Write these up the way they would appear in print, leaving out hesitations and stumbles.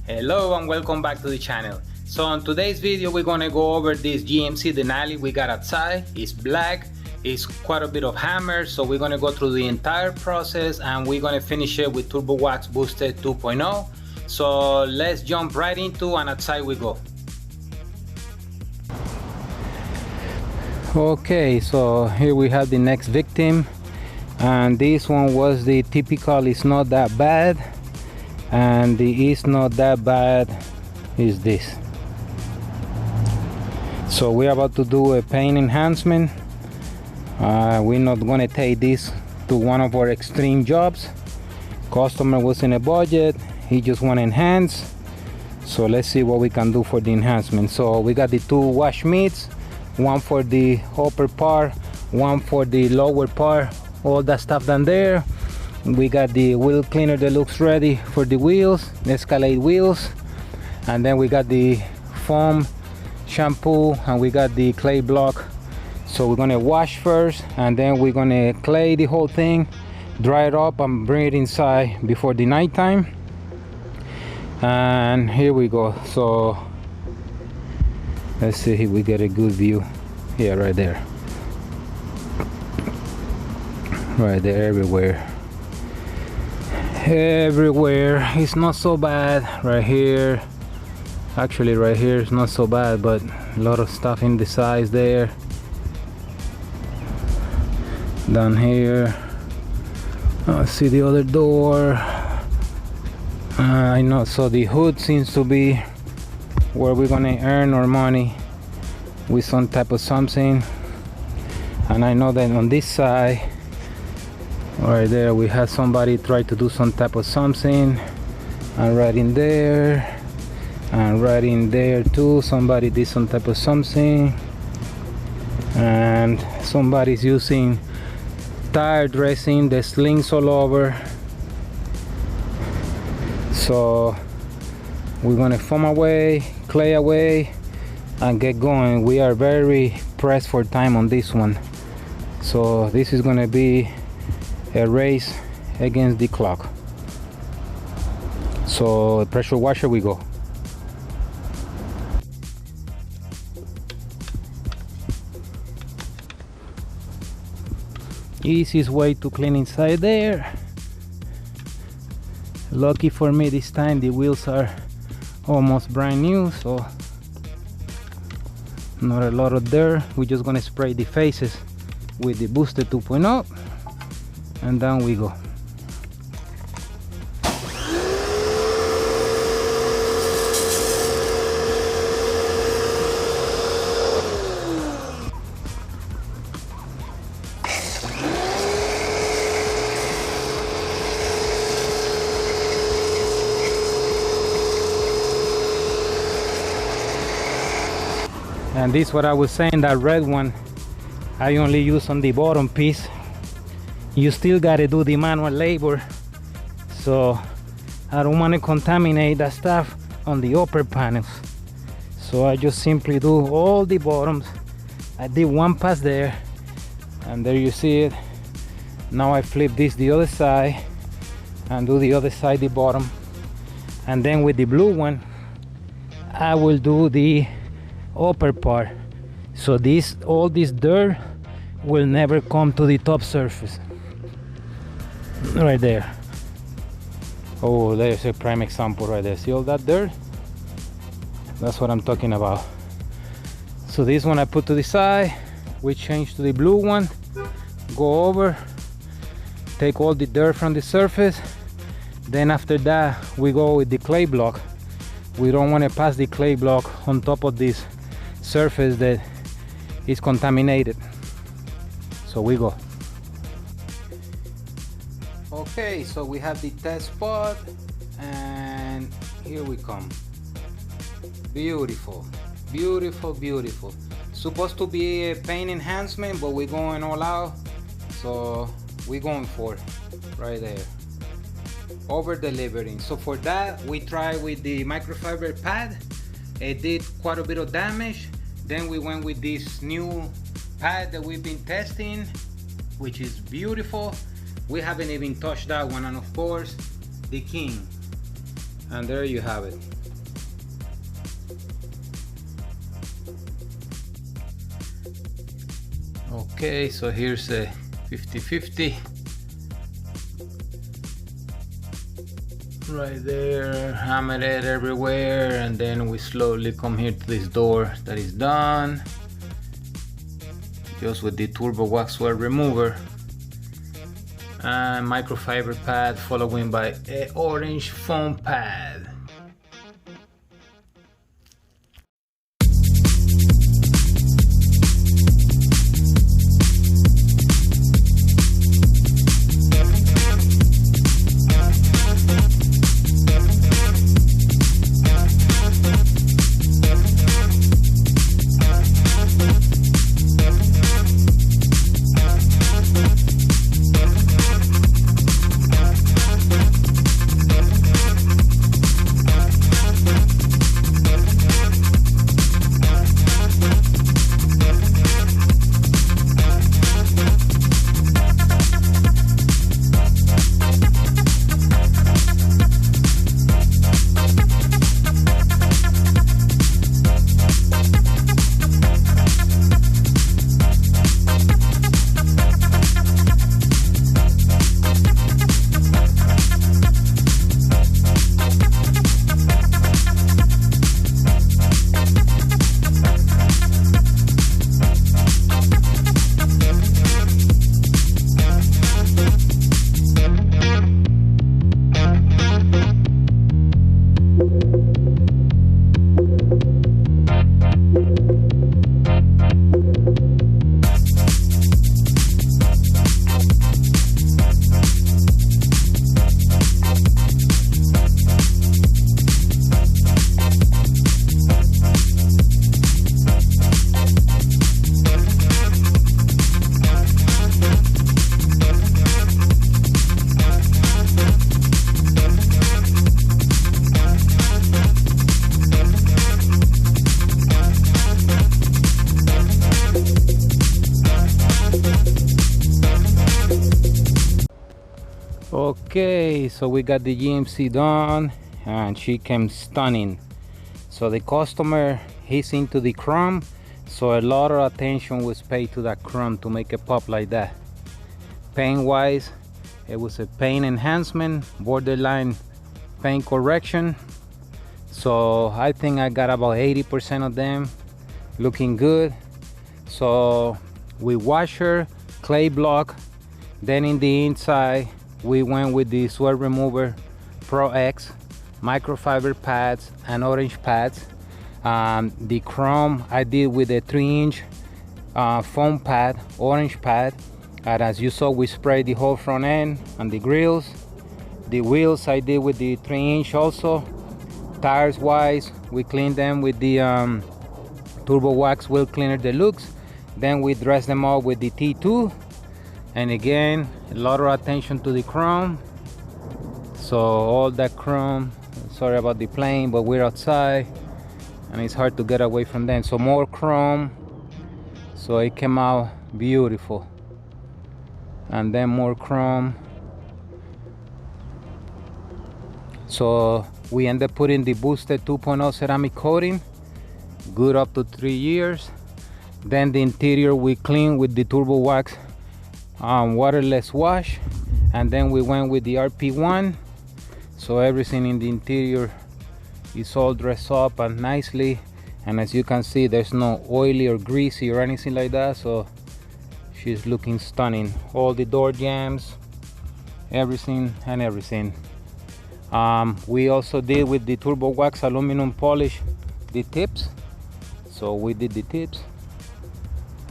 Hello and welcome back to the channel. So on today's video we're gonna go over this GMC Denali we got outside. It's black, it's quite a bit of hammer, so we're gonna go through the entire process and we're gonna finish it with Turbo Wax Boosted 2.0. So let's jump right into and outside we go. Okay, so here we have the next victim, and this one was the typical it's not that bad, and the it's not that bad is this. So we're about to do a paint enhancement. We're not gonna take this to one of our extreme jobs. Customer was in a budget, he just want to enhance, so let's see what we can do for the enhancement. So we got the two wash mitts, one for the upper part, one for the lower part, all that stuff down there. We got the wheel cleaner that looks ready for the wheels, the Escalade wheels, and then we got the foam shampoo, and we got the clay block. So we're gonna wash first, and then we're gonna clay the whole thing, dry it up and bring it inside before the nighttime. And here we go. So let's see if we get a good view. Yeah, right there, everywhere. It's not so bad. Right here, actually right here it's not so bad, but a lot of stuff in the sides there. Down here, see the other door. I know, so the hood seems to be where we're gonna earn our money with some type of something. And I know that on this side right there we had somebody try to do some type of something, and right in there and right in there too somebody did some type of something, and somebody's using tire dressing, the slings all over. So we're gonna foam away, clay away, and get going. We are very pressed for time on this one, so this is gonna be a race against the clock. So pressure washer we go. Easiest way to clean inside there. Lucky for me this time the wheels are almost brand new, so not a lot of dirt. We're just gonna spray the faces with the Boosted 2.0 and down we go. And this what I was saying, that red one I only use on the bottom piece. You still gotta do the manual labor, so I don't want to contaminate that stuff on the upper panels. So I just simply do all the bottoms. I did one pass there, and there you see it. Now I flip this the other side and do the other side, the bottom, and then with the blue one I will do the upper part, so all this dirt will never come to the top surface. Right there. Oh, there's a prime example right there. See all that dirt? That's what I'm talking about. So this one I put to the side, we change to the blue one, go over, take all the dirt from the surface. Then after that we go with the clay block. We don't want to pass the clay block on top of this surface that is contaminated, so we go. Okay, so we have the test spot, and here we come. Beautiful, beautiful, beautiful. Supposed to be a paint enhancement, but we're going all out, so we're going for it right there. Over delivering. So for that we try with the microfiber pad. It did quite a bit of damage. Then we went with this new pad that we've been testing, which is beautiful. We haven't even touched that one, and of course the king. And there you have it. Okay, so here's a 50-50 right there, hammer it everywhere, and then we slowly come here to this door that is done just with the turbo wax swirl remover and microfiber pad, following by a orange foam pad. Okay, so we got the GMC done and she came stunning. So the customer, he's into the chrome, so a lot of attention was paid to that chrome to make it pop like that. Paint wise, it was a paint enhancement, borderline paint correction. So I think I got about 80% of them looking good. So we wash her, clay block, then in the inside we went with the swirl remover Pro X, microfiber pads and orange pads. The chrome I did with a 3-inch foam pad, orange pad, and as you saw we sprayed the whole front end and the grills. The wheels I did with the 3-inch also. Tires wise, we cleaned them with the turbo wax wheel cleaner deluxe. Then we dressed them all with the T2, and again a lot of attention to the chrome. So all that chrome, sorry about the plane, but we're outside and it's hard to get away from them. So more chrome, so it came out beautiful, and then more chrome. So we ended up putting the boosted 2.0 ceramic coating, good up to 3 years. Then the interior we cleaned with the turbo wax waterless wash, and then we went with the RP1. So everything in the interior is all dressed up and nicely, and as you can see there's no oily or greasy or anything like that. So she's looking stunning. All the door jambs, everything and everything. We also did with the turbo wax aluminum polish the tips, so we did the tips,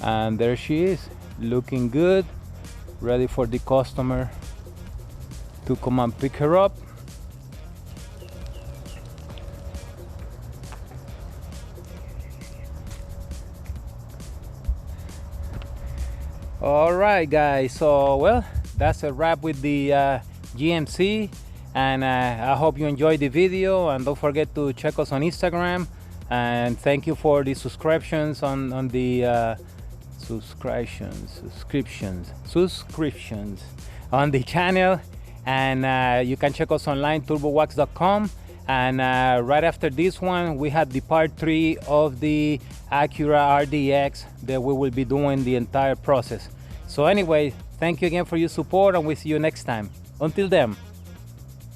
and there she is looking good, ready for the customer to come and pick her up. All right guys, so well, that's a wrap with the GMC, and I hope you enjoyed the video, and don't forget to check us on Instagram, and thank you for the subscriptions on the subscriptions on the channel. And you can check us online, turbowax.com, And right after this one, we have the part 3 of the Acura RDX that we will be doing the entire process. So anyway, thank you again for your support, and we'll see you next time. Until then.